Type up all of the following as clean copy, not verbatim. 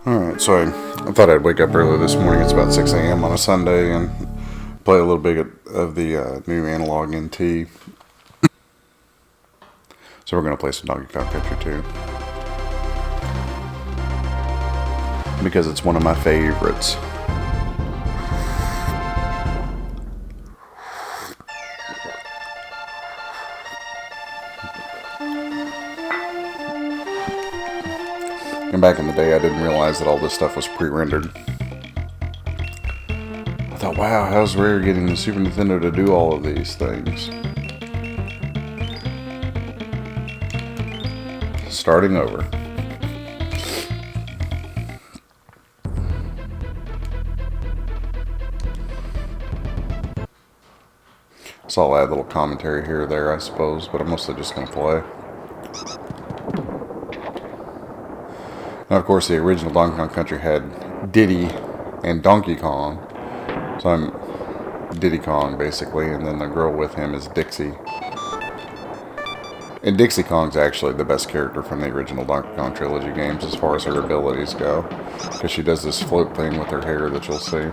Alright, so I thought I'd wake up early this morning. It's about 6 a.m. on a Sunday and play a little bit of the new analog NT. So we're going to play some Donkey Kong Country 2. Because it's one of my favorites. And back in the day, I didn't realize that all this stuff was pre-rendered. I thought, wow, how's Rare getting the Super Nintendo to do all of these things? Starting over. So I'll add a little commentary here or there, I suppose, but I'm mostly just going to play. Now, of course, the original Donkey Kong Country had Diddy and Donkey Kong. So I'm Diddy Kong, basically, and then the girl with him is Dixie. And Dixie Kong's actually the best character from the original Donkey Kong trilogy games as far as her abilities go. Because she does this float thing with her hair that you'll see.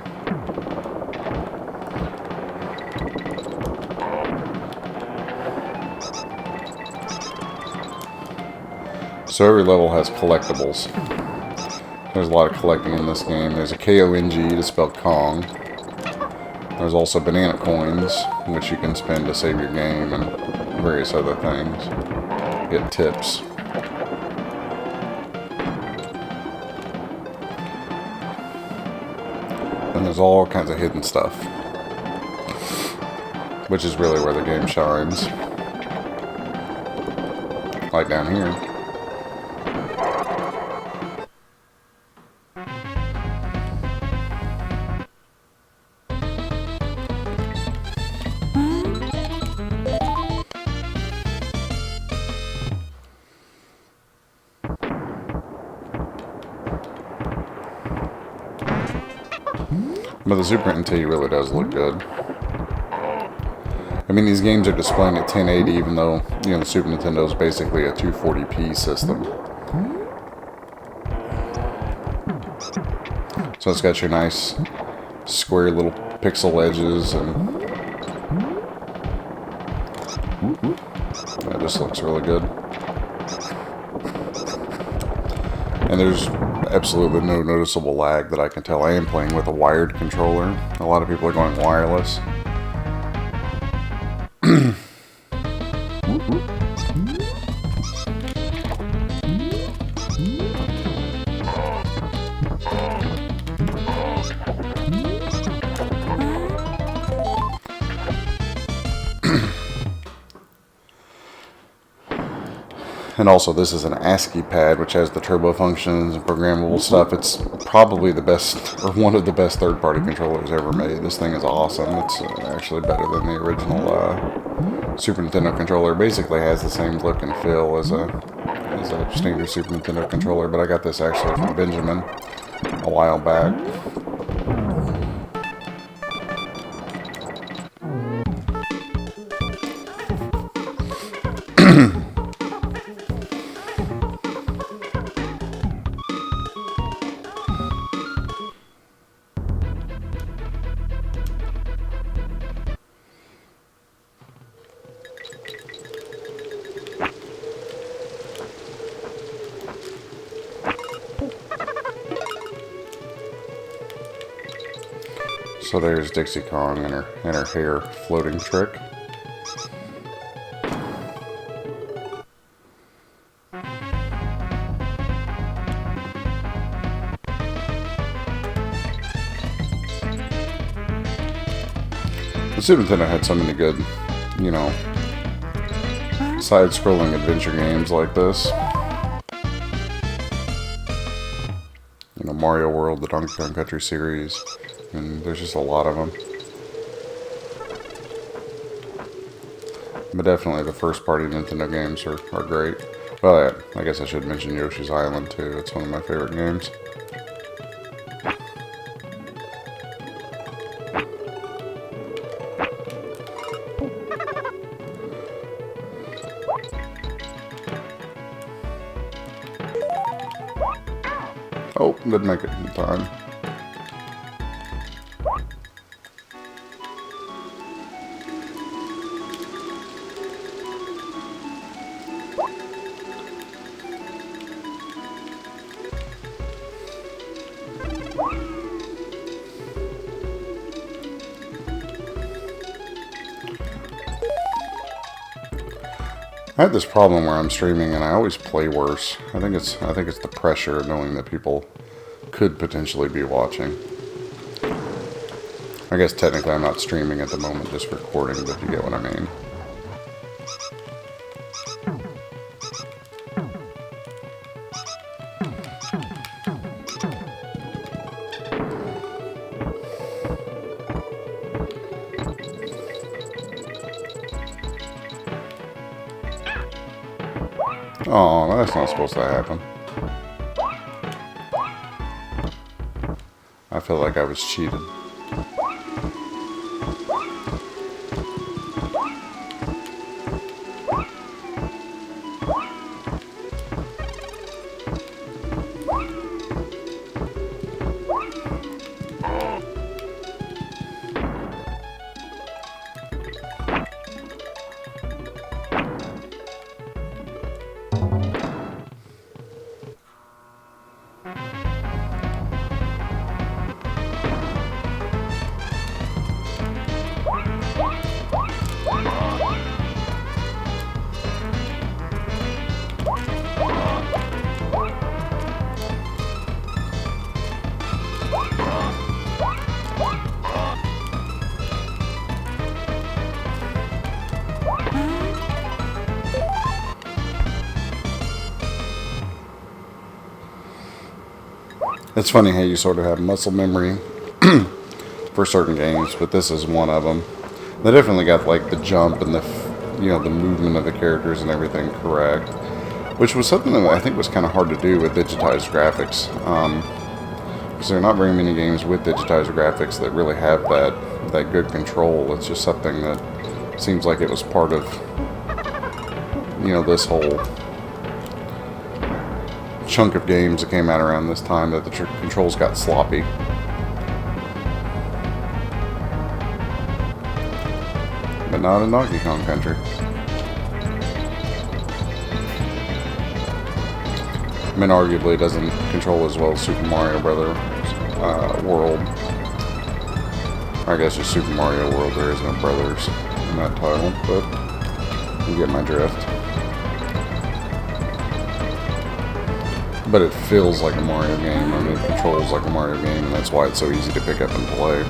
So every level has collectibles. There's a lot of collecting in this game. There's a K-O-N-G to spell Kong. There's also banana coins, which you can spend to save your game, and various other things. Get tips. And there's all kinds of hidden stuff, which is really where the game shines. Like down here. But the Super NT really does look good. I mean, these games are displaying at 1080, even though, you know, the Super Nintendo is basically a 240p system. So it's got your nice square little pixel edges, and that just looks really good. And there's absolutely no noticeable lag that I can tell. I am playing with a wired controller. A lot of people are going wireless. And also, this is an ASCII pad, which has the turbo functions and programmable stuff. It's probably the best, or one of the best third-party controllers ever made. This thing is awesome. It's actually better than the original Super Nintendo controller. It basically has the same look and feel as a standard Super Nintendo controller, but I got this actually from Benjamin a while back. So there's Dixie Kong and her hair floating trick. The Super Nintendo had so many good, you know, side-scrolling adventure games like this. You know, Mario World, the Donkey Kong Country series. And there's just a lot of them. But definitely the first party Nintendo games are great. Well, I guess I should mention Yoshi's Island too. It's one of my favorite games. Oh, didn't make it in time. I have this problem where I'm streaming and I always play worse. I think it's the pressure of knowing that people could potentially be watching. I guess technically I'm not streaming at the moment, just recording, but you get what I mean. Oh, that's not supposed to happen. I feel like I was cheated. It's funny how you sort of have muscle memory for certain games, but this is one of them. They definitely got like the jump and the movement of the characters and everything correct, which was something that I think was kind of hard to do with digitized graphics. Because there are not very many games with digitized graphics that really have that good control. It's just something that seems like it was part of this whole chunk of games that came out around this time, that the controls got sloppy. But not in Donkey Kong Country. I mean, arguably it doesn't control as well as Super Mario Brothers World. I guess just Super Mario World. There is no brothers in that title, but you get my drift. But it feels like a Mario game. I mean, it controls like a Mario game, and that's why it's so easy to pick up and play.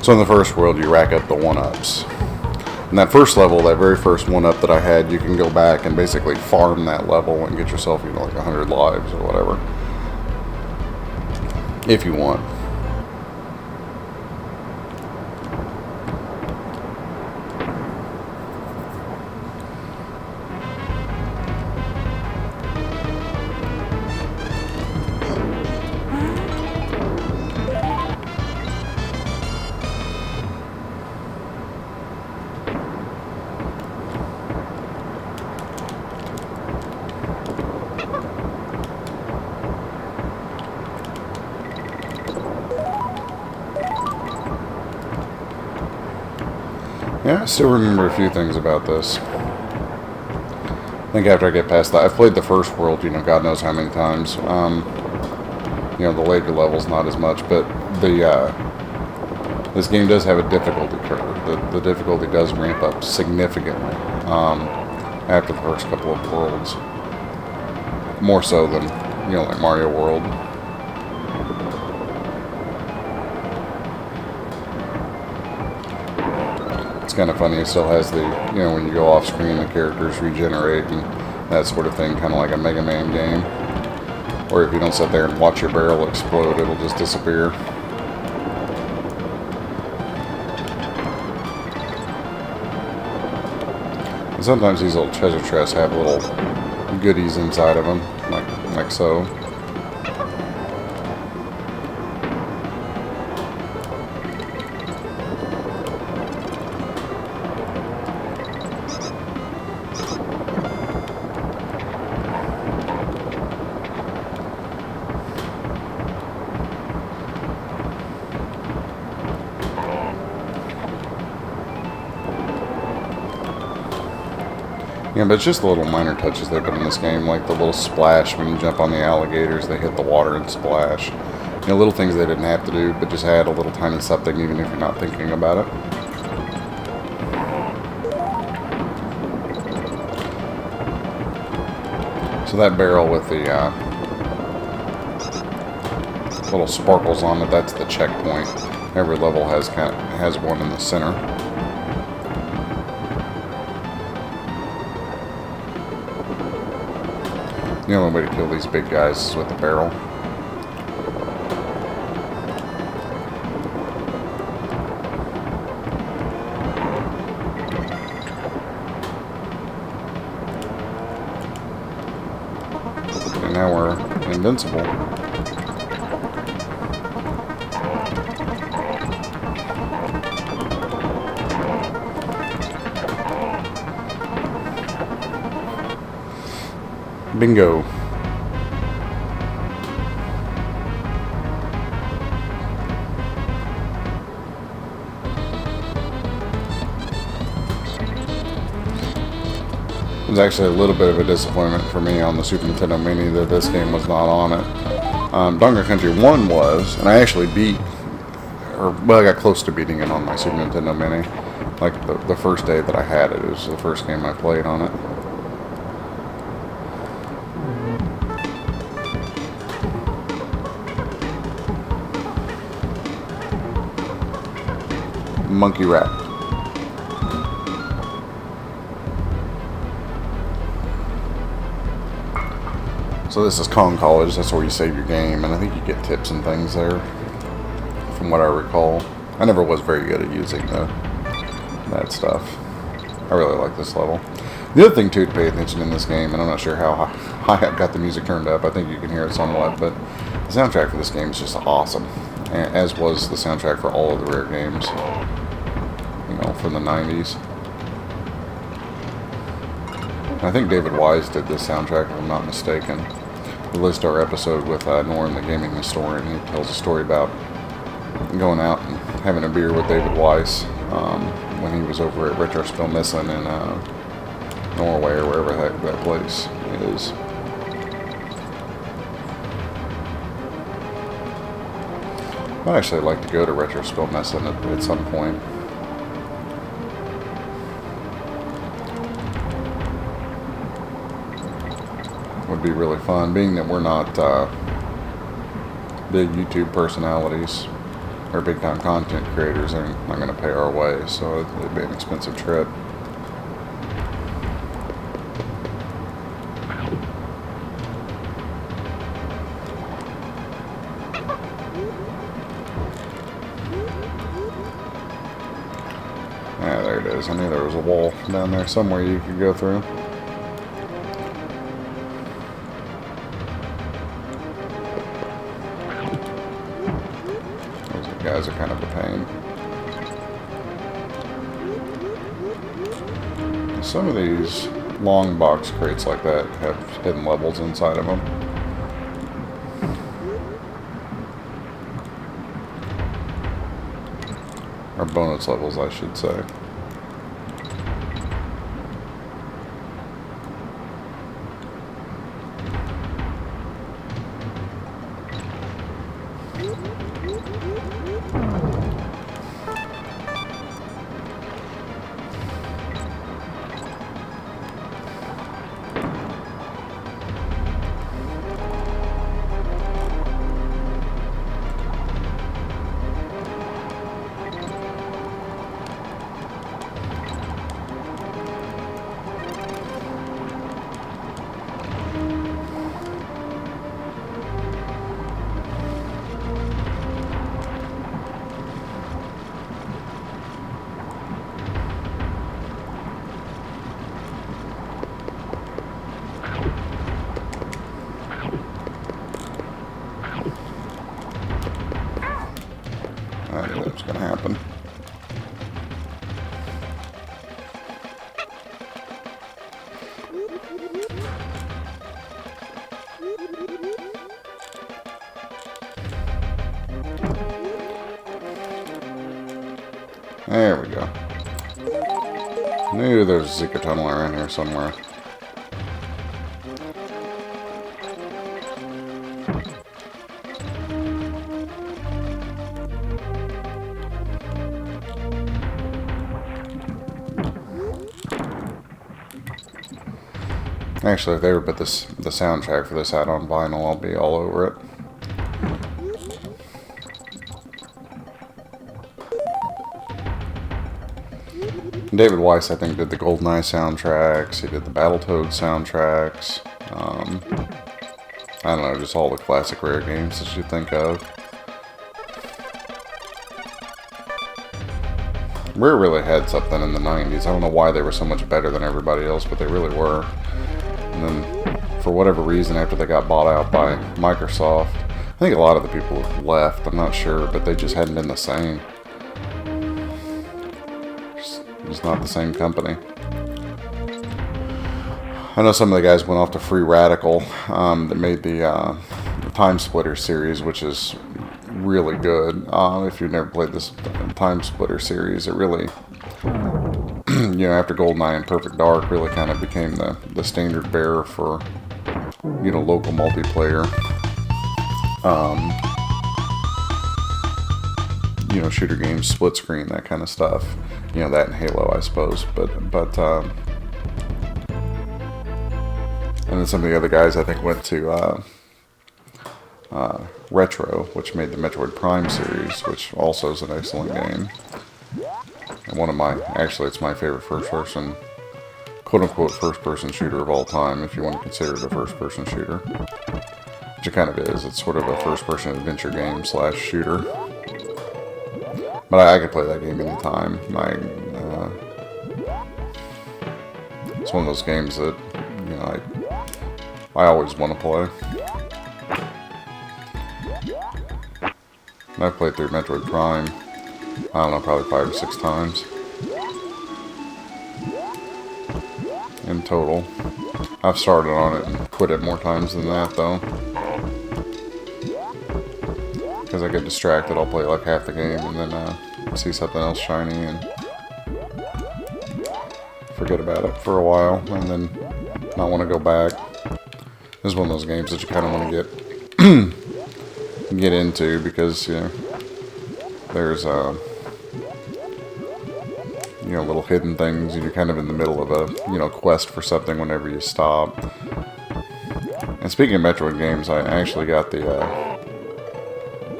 So in the first world, you rack up the 1-ups. In that first level, that very first 1-up that I had, you can go back and basically farm that level and get yourself, like 100 lives or whatever. If you want. Yeah, I still remember a few things about this. I think after I get past that, I've played the first world, God knows how many times. The later levels, not as much, but this game does have a difficulty curve. The difficulty does ramp up significantly after the first couple of worlds. More so than, like Mario World. It's kind of funny. It still has the, when you go off screen, the characters regenerate and that sort of thing, kind of like a Mega Man game. Or if you don't sit there and watch your barrel explode, it'll just disappear. And sometimes these little treasure chests have little goodies inside of them, like so. Yeah, but it's just the little minor touches they put in this game, like the little splash when you jump on the alligators, they hit the water and splash. You know, little things they didn't have to do, but just add a little tiny something even if you're not thinking about it. So that barrel with the little sparkles on it, that's the checkpoint. Every level has one in the center. The only way to kill these big guys is with the barrel. And now we're invincible. Bingo. It was actually a little bit of a disappointment for me on the Super Nintendo Mini that this game was not on it. Donkey Country 1 was, and I actually beat, well, I got close to beating it on my Super Nintendo Mini. Like the first day that I had it, it was the first game I played on it. Monkey Rat. So this is Kong College, that's where you save your game, and I think you get tips and things there, from what I recall. I never was very good at using that stuff. I really like this level. The other thing too to pay attention in this game, and I'm not sure how high I've got the music turned up, I think you can hear it somewhat, but the soundtrack for this game is just awesome, as was the soundtrack for all of the Rare games, you know, from the 90s. I think David Wise did this soundtrack, if I'm not mistaken. We listened to our episode with Norm, the gaming historian. He tells a story about going out and having a beer with David Wise when he was over at Retro Spill Missing in Norway or wherever that place is. I'd actually like to go to Retro Spill Missing at some point. Would be really fun, being that we're not big YouTube personalities or big time content creators. They're not going to pay our way, so it'd be an expensive trip. Yeah, there it is. I knew there was a wall down there somewhere you could go through. Guys are kind of a pain. Some of these long box crates like that have hidden levels inside of them. Or bonus levels, I should say. I knew that was going to happen. There we go. Knew there's a secret tunnel around here somewhere. Actually, if they ever put the soundtrack for this out on vinyl, I'll be all over it. David Weiss, I think, did the GoldenEye soundtracks. He did the Battletoad soundtracks. I don't know, just all the classic Rare games that you think of. Rare really had something in the 90s. I don't know why they were so much better than everybody else, but they really were. And then, for whatever reason, after they got bought out by Microsoft, I think a lot of the people left, I'm not sure, but they just hadn't been the same. It's not the same company. I know some of the guys went off to Free Radical that made the Time Splitter series, which is really good. If you've never played this Time Splitter series, it really, after GoldenEye and Perfect Dark, really kind of became the standard bearer for, local multiplayer. Shooter games, split screen, that kind of stuff. That and Halo, I suppose. But and then some of the other guys, I think, went to Retro, which made the Metroid Prime series, which also is an excellent game. And it's my favorite first-person, quote-unquote, first-person shooter of all time, if you want to consider it a first-person shooter. Which it kind of is. It's sort of a first-person adventure game / shooter. But I could play that game anytime. It's one of those games that, I always want to play. And I've played through Metroid Prime, I don't know, probably 5 or 6 times. In total. I've started on it and quit it more times than that, though. Because I get distracted, I'll play like half the game and then see something else shiny and forget about it for a while and then not want to go back. This is one of those games that you kind of want to get into because there's little hidden things and you're kind of in the middle of a quest for something whenever you stop. And speaking of Metroid games, I actually got the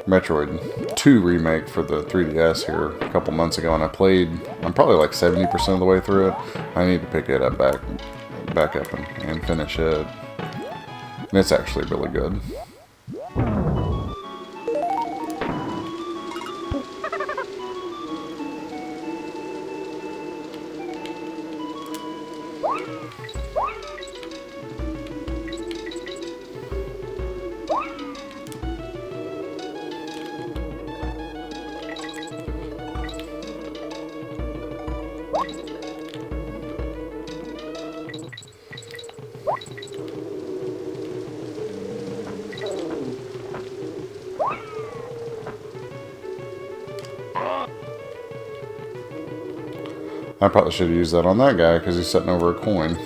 Metroid 2 remake for the 3DS here a couple months ago, and I'm probably like 70% of the way through it. I need to pick it up back up and finish it. And it's actually really good. I probably should have used that on that guy because he's setting over a coin.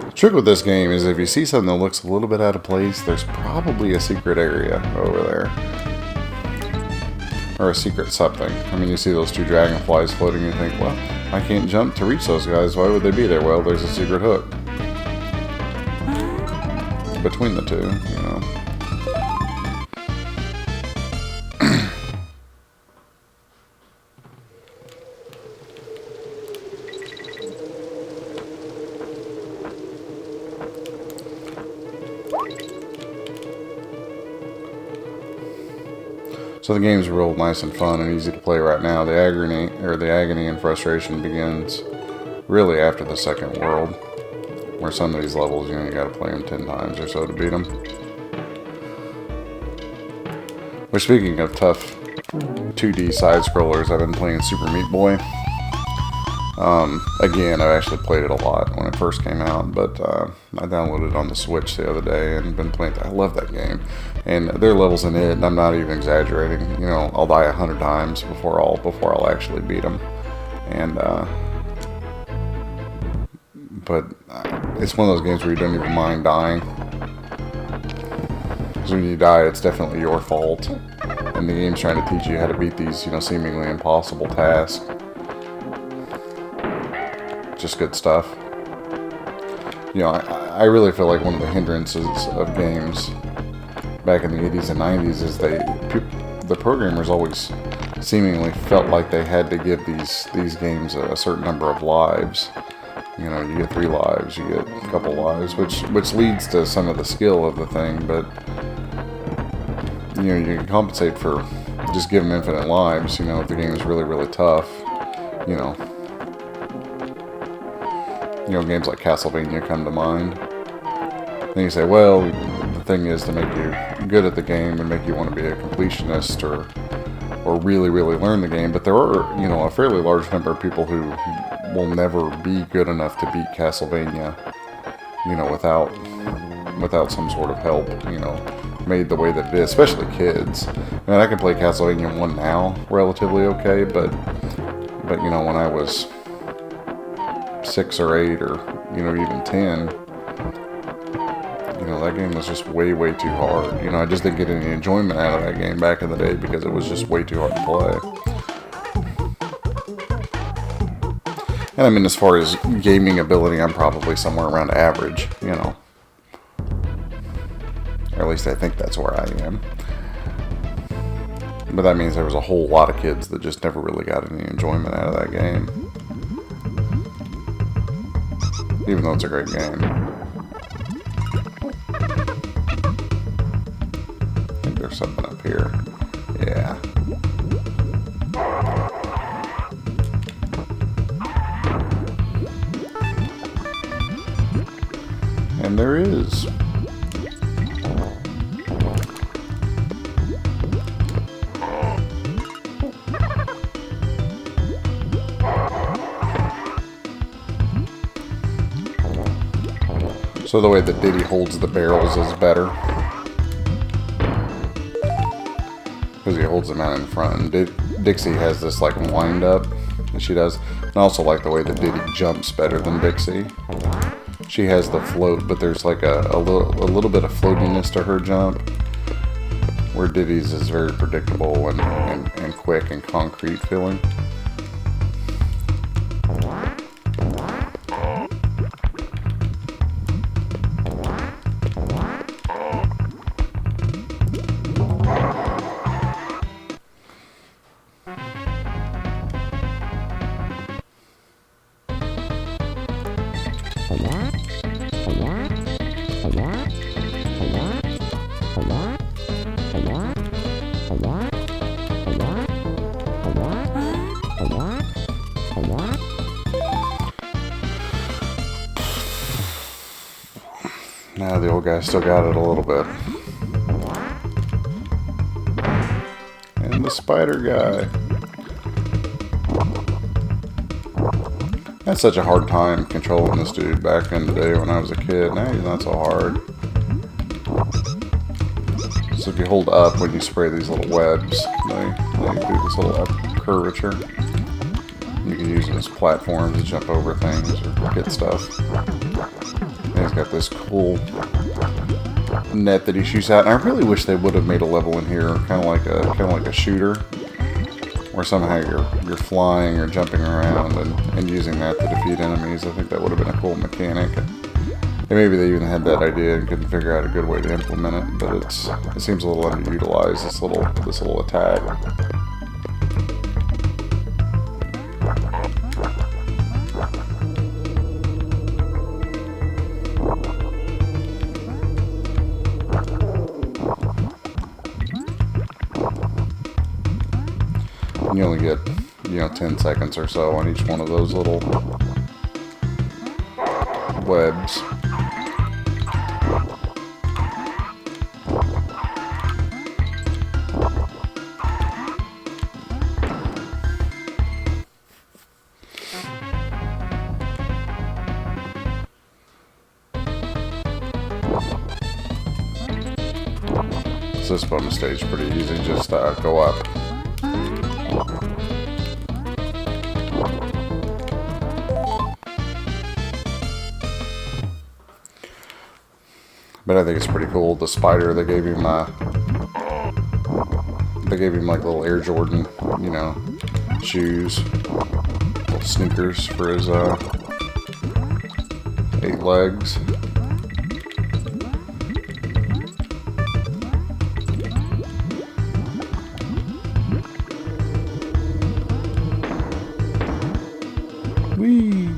The trick with this game is if you see something that looks a little bit out of place, there's probably a secret area over there. Or a secret something. I mean, you see those 2 dragonflies floating and you think, well, I can't jump to reach those guys. Why would they be there? Well, there's a secret hook. Between the 2, So the game's real nice and fun and easy to play right now. The agony and frustration begins really after the second world, where some of these levels, you gotta play them 10 times or so to beat them. But speaking of tough 2D side-scrollers, I've been playing Super Meat Boy. Again, I actually played it a lot when it first came out, but I downloaded it on the Switch the other day and been playing it. I love that game. And there are levels in it, and I'm not even exaggerating. I'll die 100 times before I'll actually beat them. And but it's one of those games where you don't even mind dying. Because when you die, it's definitely your fault. And the game's trying to teach you how to beat these, seemingly impossible tasks. Just good stuff. I really feel like one of the hindrances of games back in the 80s and 90s is the programmers always seemingly felt like they had to give these games a certain number of lives. You get 3 lives, you get a couple lives, which leads to some of the skill of the thing, but you can compensate for just giving them infinite lives, if the game is really, really tough, games like Castlevania come to mind. Then you say, well, the thing is to make you good at the game and make you want to be a completionist or really, really learn the game. But there are, a fairly large number of people who will never be good enough to beat Castlevania, without some sort of help, made the way that it is, especially kids. I mean, I can play Castlevania 1 now relatively okay, but when I was 6 or 8 or, even 10, that game was just way, way too hard. I just didn't get any enjoyment out of that game back in the day because it was just way too hard to play. And I mean, as far as gaming ability, I'm probably somewhere around average, Or at least I think that's where I am. But that means there was a whole lot of kids that just never really got any enjoyment out of that game. Even though it's a great game. I think there's something up here. Yeah. And there is. So the way that Diddy holds the barrels is better. Because he holds them out in front. And Dixie has this like wind up that she does. And I also like the way that Diddy jumps better than Dixie. She has the float, but there's like a little bit of floatiness to her jump. Where Diddy's is very predictable and quick and concrete feeling. Now the old guy still got it a little bit. And the spider guy. I had such a hard time controlling this dude back in the day when I was a kid. Now he's not so hard. So if you hold up when you spray these little webs, they do this little up curvature. You can use them as platforms to jump over things or get stuff. And he's got this cool net that he shoots out. And I really wish they would have made a level in here, kind of like a shooter, where somehow you're flying or jumping around and using that to defeat enemies. I think that would have been a cool mechanic. And maybe they even had that idea and couldn't figure out a good way to implement it. But it seems a little underutilized. This little attack. You only get, 10 seconds or so on each one of those little webs. So this bonus stage is pretty easy, just go up. But I think it's pretty cool. The spider, they gave him like little Air Jordan, you know, shoes, little sneakers for his 8 legs. Whee!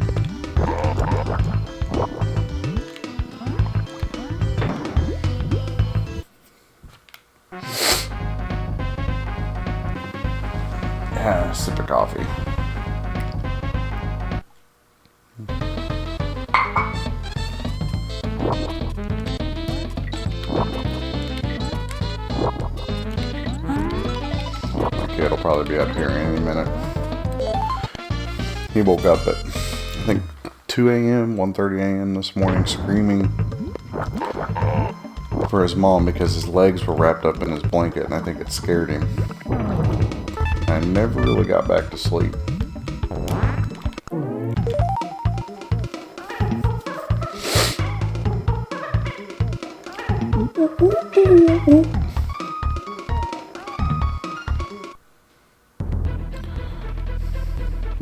Yeah, sip of coffee. My kid will probably be up here any minute. He woke up at, I think, 2 a.m., 1:30 a.m. this morning screaming for his mom because his legs were wrapped up in his blanket, and I think it scared him. I never really got back to sleep.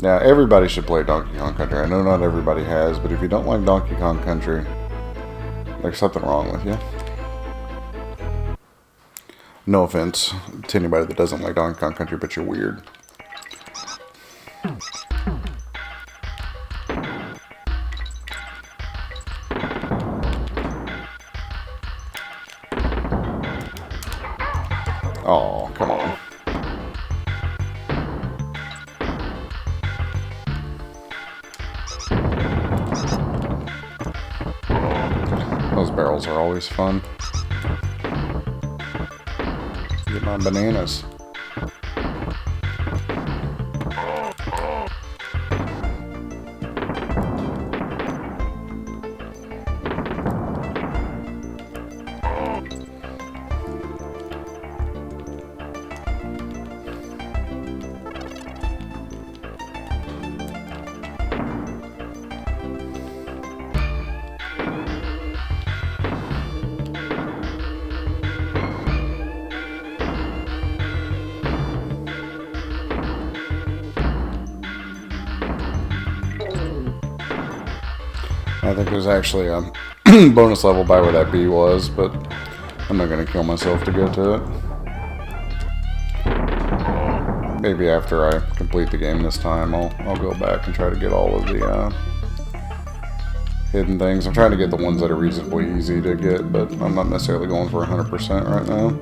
Now, everybody should play Donkey Kong Country. I know not everybody has, but if you don't like Donkey Kong Country, there's something wrong with you. No offense to anybody that doesn't like Donkey Kong Country, but you're weird. Oh, come on. Those barrels are always fun. Get my bananas. I think there's actually a bonus level by where that bee was, but I'm not going to kill myself to get to it. Maybe after I complete the game this time, I'll go back and try to get all of the hidden things. I'm trying to get the ones that are reasonably easy to get, but I'm not necessarily going for 100% right now.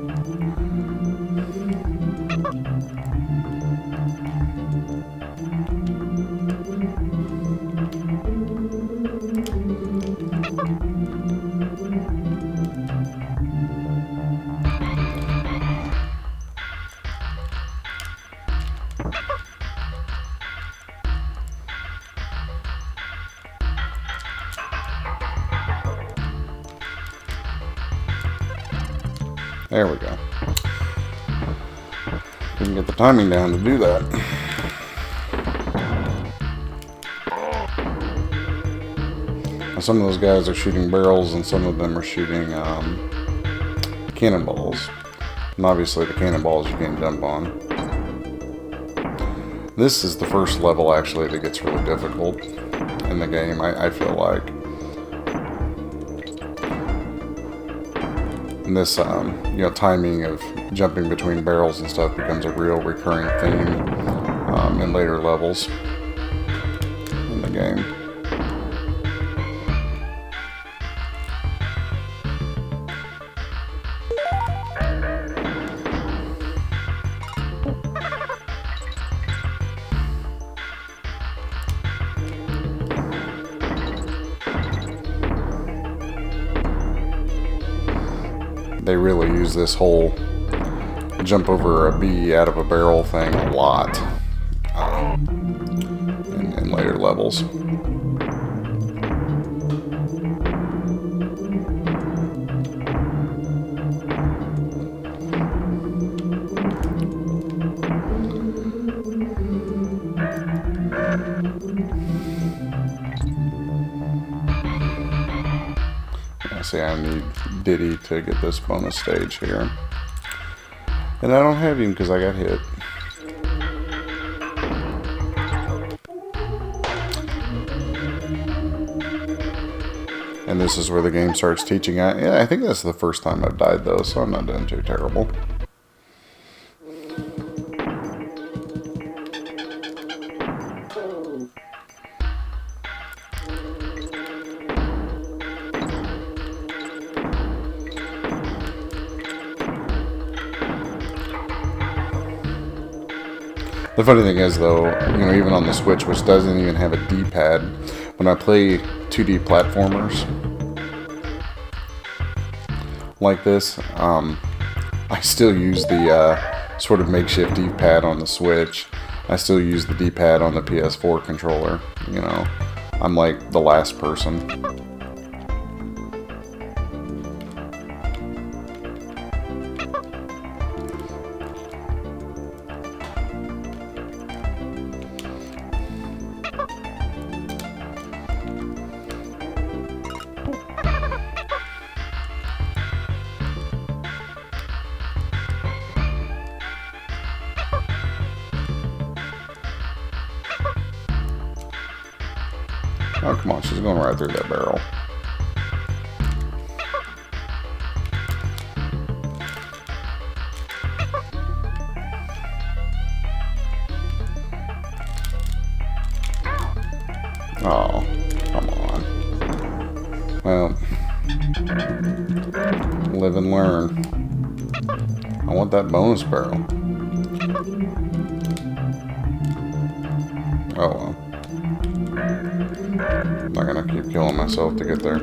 There we go. Couldn't get the timing down to do that. Now, some of those guys are shooting barrels and some of them are shooting cannonballs. And obviously the cannonballs you can't jump on. This is the first level actually that gets really difficult in the game, I feel like. And this, timing of jumping between barrels and stuff becomes a real recurring theme in later levels in the game. They really use this whole jump over a bee out of a barrel thing a lot in later levels. See, I need Diddy to get this bonus stage here. And I don't have him because I got hit. And this is where the game starts teaching. Yeah, I think that's the first time I've died though, so I'm not doing too terrible. The funny thing is, though, you know, even on the Switch, which doesn't even have a D-pad, when I play 2D platformers like this, I still use the sort of makeshift D-pad on the Switch. I still use the D-pad on the PS4 controller. You know, I'm like the last person. Oh, come on, she's going right through that barrel. Oh, come on. Well, live and learn. I want that bonus barrel. Oh well. I'm not gonna keep killing myself to get there.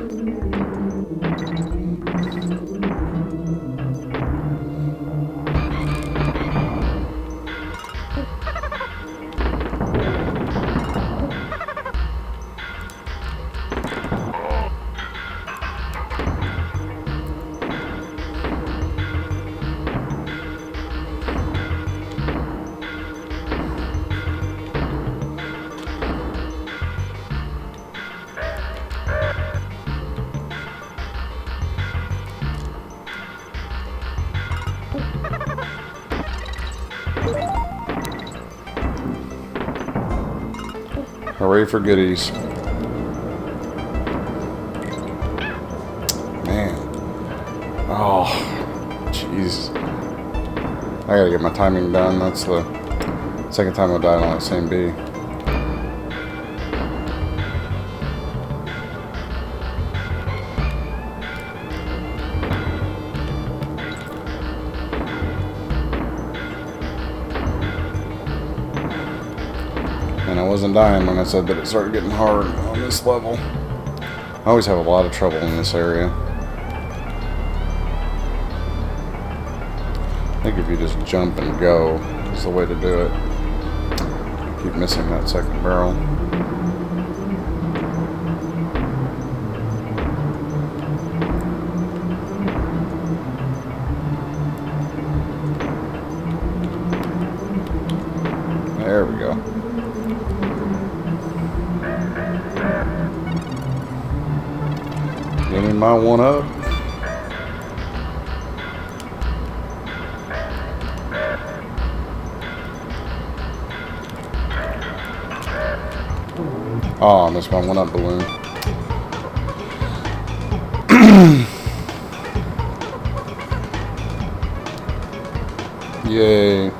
Hooray for goodies. Man. Oh, jeez. I gotta get my timing done. That's the second time I died on that same bee. And I wasn't dying when I said that it started getting hard on this level. I always have a lot of trouble in this area. I think if you just jump and go is the way to do it. I keep missing that second barrel. There we go. Give me my one up. Oh, I missed my one up balloon. Yay.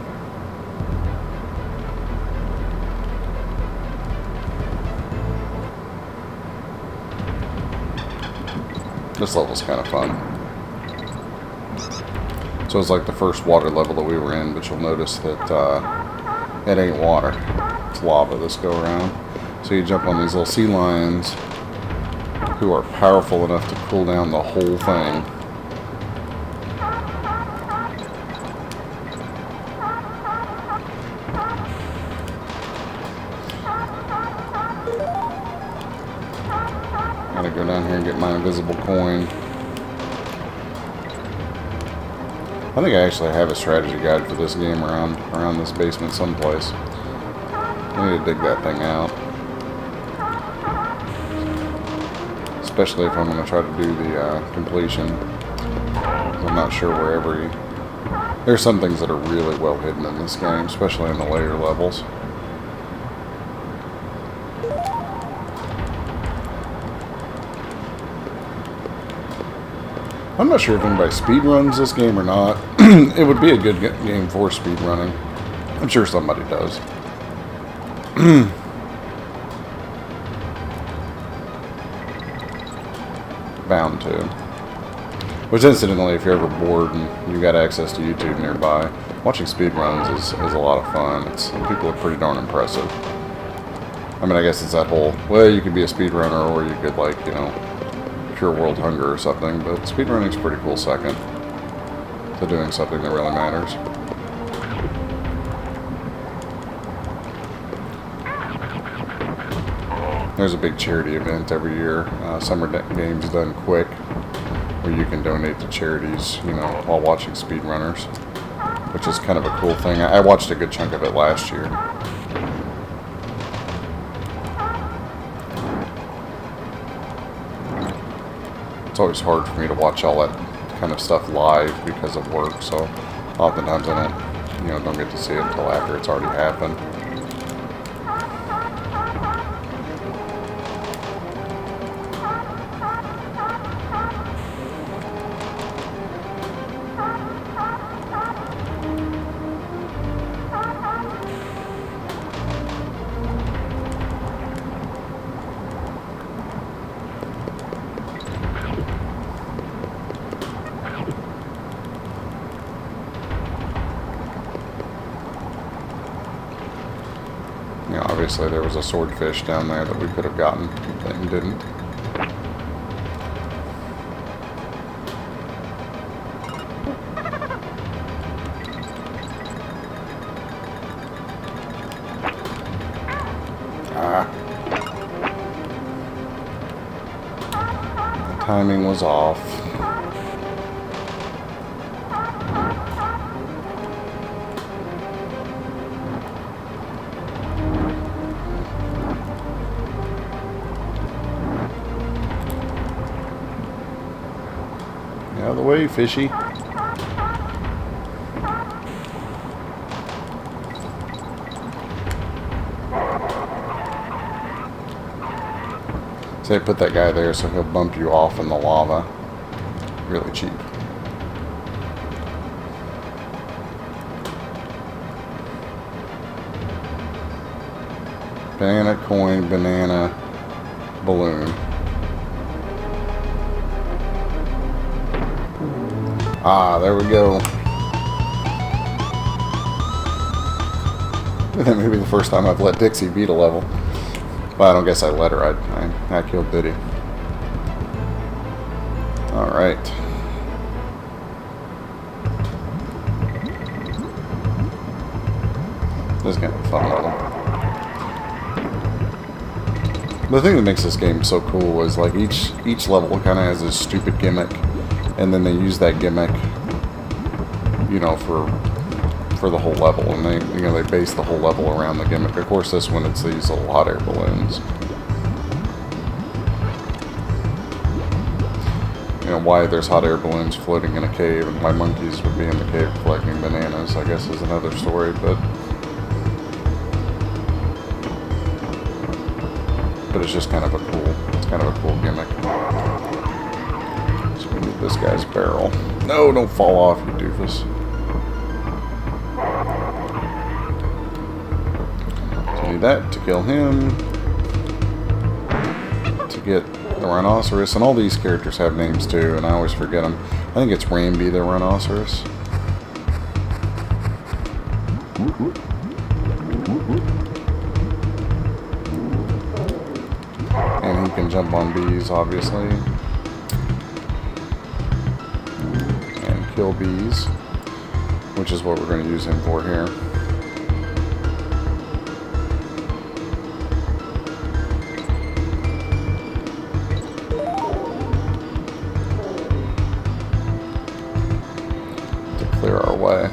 This level's kind of fun. So it's like the first water level that we were in, but you'll notice that it ain't water. It's lava this go around. So you jump on these little sea lions who are powerful enough to cool down the whole thing. Gotta go down here and get my invisible coin. I think I actually have a strategy guide for this game around this basement someplace. I need to dig that thing out. especially if I'm going to try to do the completion. I'm not sure where there's some things that are really well hidden in this game, especially in the later levels. I'm not sure if anybody speedruns this game or not. It would be a good game for speedrunning. I'm sure somebody does. Bound to. Which, incidentally, if you're ever bored and you got access to YouTube nearby, watching speedruns is a lot of fun. People are pretty darn impressive. I mean, I guess it's that whole, well, you could be a speedrunner or you could, like, you know, cure world hunger or something, but speedrunning's a pretty cool second to doing something that really matters. There's a big charity event every year, Summer Games Done Quick, where you can donate to charities, you know, while watching speedrunners, which is kind of a cool thing. I watched a good chunk of it last year. It's always hard for me to watch all that kind of stuff live because of work, so oftentimes I don't get to see it until after it's already happened. You know, obviously there was a swordfish down there that we could have gotten, but we didn't. The timing was off. Out of the way, fishy. Say, put that guy there so he'll bump you off in the lava. Really cheap. Banana coin, banana balloon. Ah, there we go. That may be the first time I've let Dixie beat a level. Well, I don't guess I let her. I killed Biddy. Alright. This is kind of a fun level. The thing that makes this game so cool is, like, each level kind of has this stupid gimmick. And then they use that gimmick, you know, for the whole level, and they base the whole level around the gimmick. Of course, this one it's these little hot air balloons. You know, why there's hot air balloons floating in a cave and why monkeys would be in the cave collecting bananas, I guess, is another story. But it's just kind of a cool gimmick. This guy's barrel. No, don't fall off, you doofus. So I need that to kill him. To get the rhinoceros. And all these characters have names too, and I always forget them. I think it's Ramby the rhinoceros. And he can jump on bees, obviously. Kill bees, which is what we're going to use him for here. To clear our way.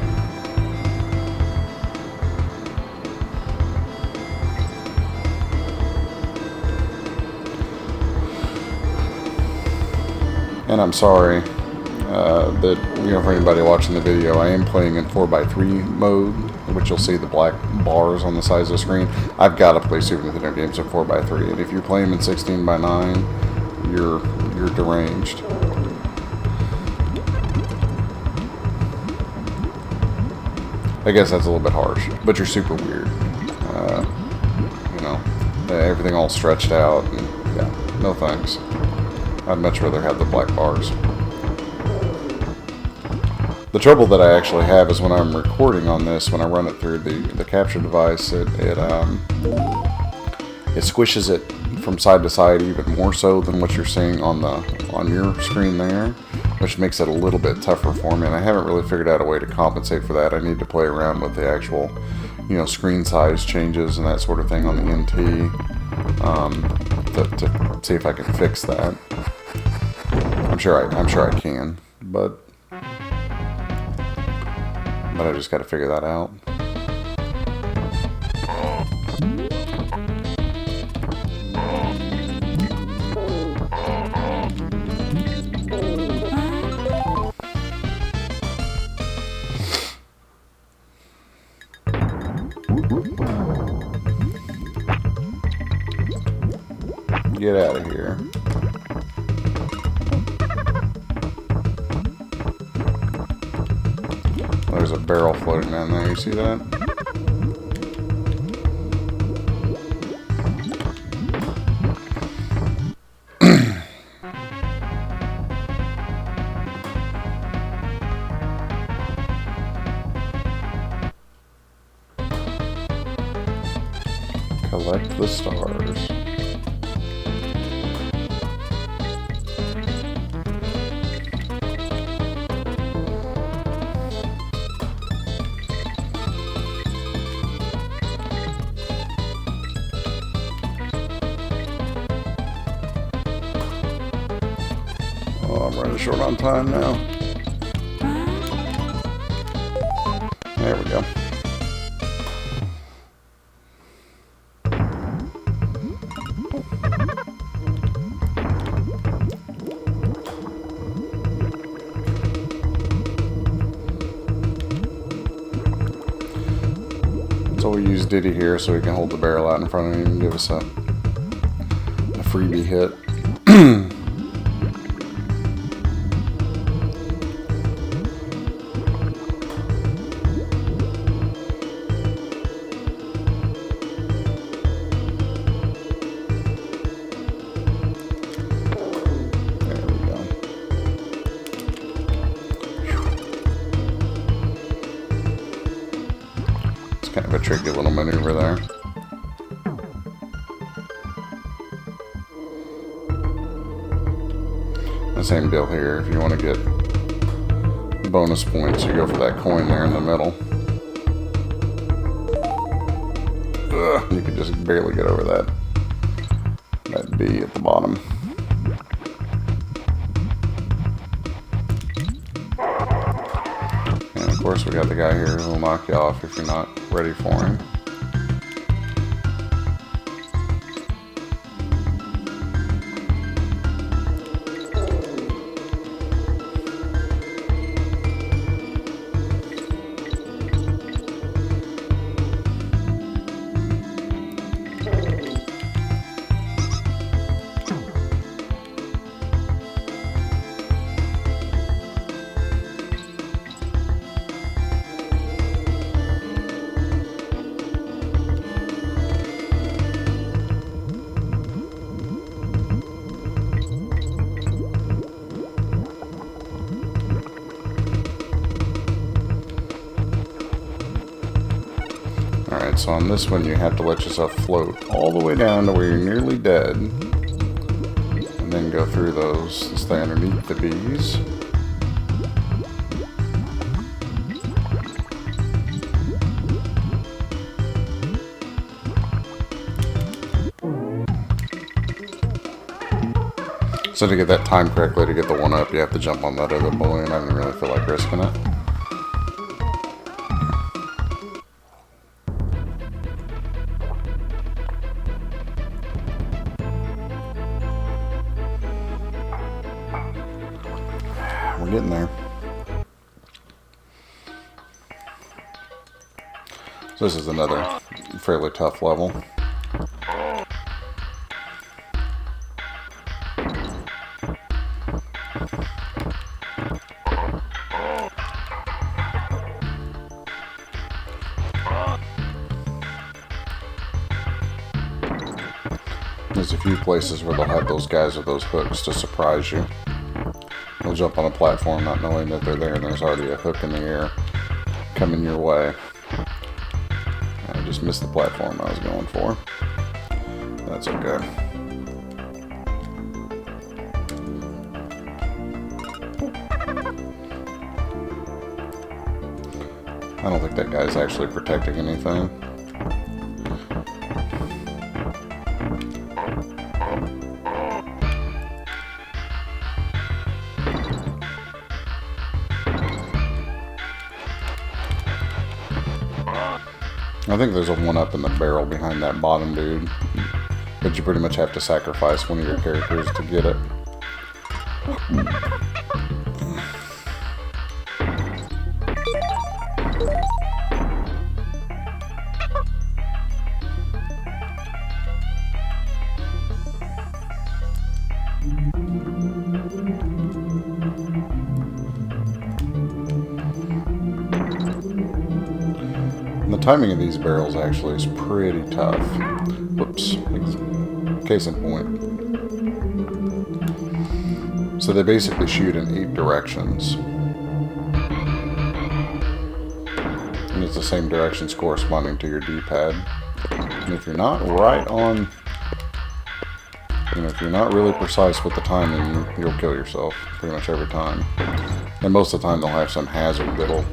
And I'm sorry that, for anybody watching the video, I am playing in 4x3 mode, which you'll see the black bars on the sides of the screen. I've got to play Super Nintendo games in 4x3, and if you're playing in 16:9, you're deranged. I guess that's a little bit harsh, but you're super weird. Everything all stretched out, and yeah, no thanks. I'd much rather have the black bars. The trouble that I actually have is when I'm recording on this, when I run it through the capture device, it squishes it from side to side even more so than what you're seeing on your screen there, which makes it a little bit tougher for me, and I haven't really figured out a way to compensate for that. I need to play around with the actual, screen size changes and that sort of thing on the NT to see if I can fix that. I'm sure I can, but I just got to figure that out. Get out of here. There's a barrel floating down there, you see that? Collect the stars. I'm running short on time now. There we go. So we use Diddy here so he can hold the barrel out in front of him and give us a freebie hit. Kind of a tricky little maneuver there. The same deal here. If you want to get bonus points, you go for that coin there in the middle. Ugh, you can just barely get over that B at the bottom. And of course we got the guy here who'll knock you off if you're not ready for him. Alright, so on this one you have to let yourself float all the way down to where you're nearly dead. And then go through those and stay underneath the bees. So to get that time correctly, to get the one up, you have to jump on that other balloon. I didn't really feel like risking it. we're getting there. So this is another fairly tough level. There's a few places where they'll have those guys with those hooks to surprise you. They'll jump on a platform not knowing that they're there, and there's already a hook in the air coming your way. I just missed the platform I was going for. That's okay. I don't think that guy's actually protecting anything. I think there's a one-up in the barrel behind that bottom dude, but you pretty much have to sacrifice one of your characters to get it. The timing of these barrels actually is pretty tough. Whoops. Case in point. So they basically shoot in 8 directions. And it's the same directions corresponding to your D-pad. And if you're not right on, if you're not really precise with the timing, you'll kill yourself pretty much every time. And most of the time they'll have some hazard that'll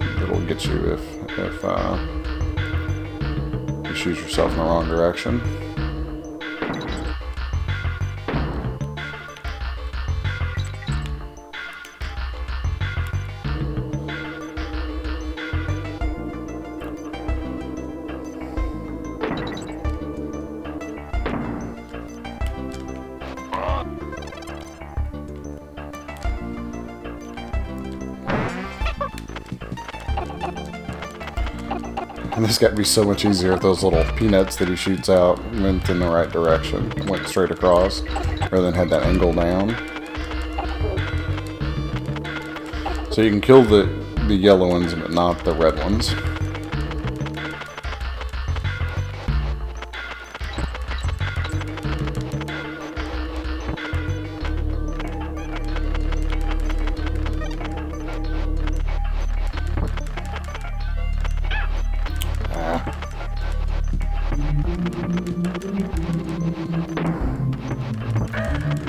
get you if you shoot yourself in the wrong direction. And this got to be so much easier if those little peanuts that he shoots out went in the right direction, went straight across, rather than had that angle down. So you can kill the yellow ones, but not the red ones.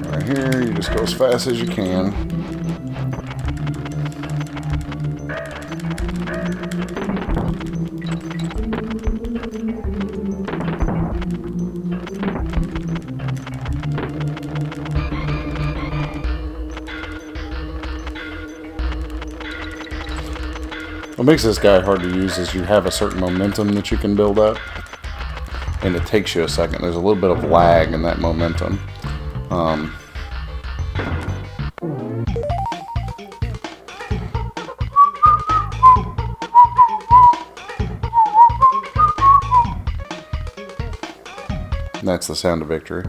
Right here, you just go as fast as you can. What makes this guy hard to use is you have a certain momentum that you can build up, and it takes you a second. There's a little bit of lag in that momentum. That's the sound of victory.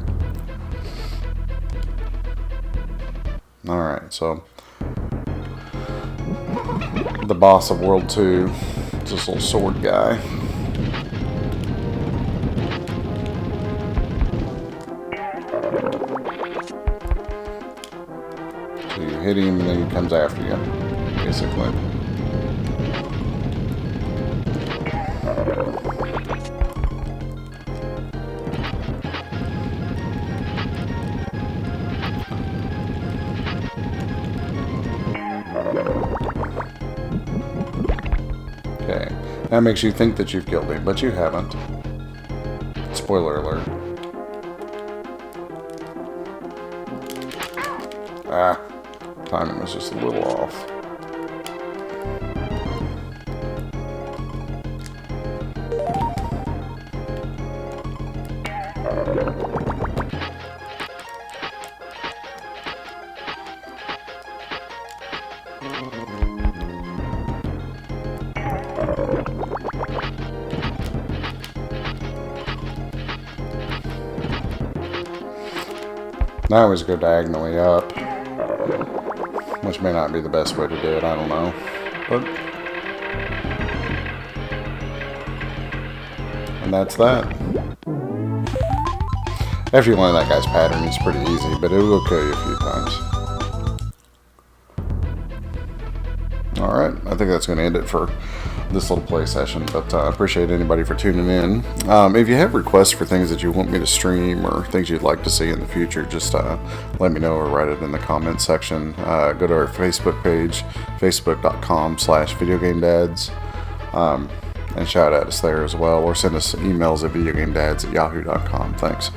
Alright, so the boss of World 2 is this little sword guy. So you hit him and then he comes after you, basically. Okay, that makes you think that you've killed him, but you haven't. Spoiler alert. Ah, timing was just a little off. I always go diagonally up, which may not be the best way to do it, I don't know. And that's that. After you learn that guy's pattern, it's pretty easy, but it will kill you a few times. Alright, I think that's going to end it for this little play session, but I appreciate anybody for tuning in. If you have requests for things that you want me to stream or things you'd like to see in the future, just let me know or write it in the comments section. Go to our Facebook page, facebook.com/videogamedads, and shout at us there as well, or send us emails at videogamedads@yahoo.com. Thanks.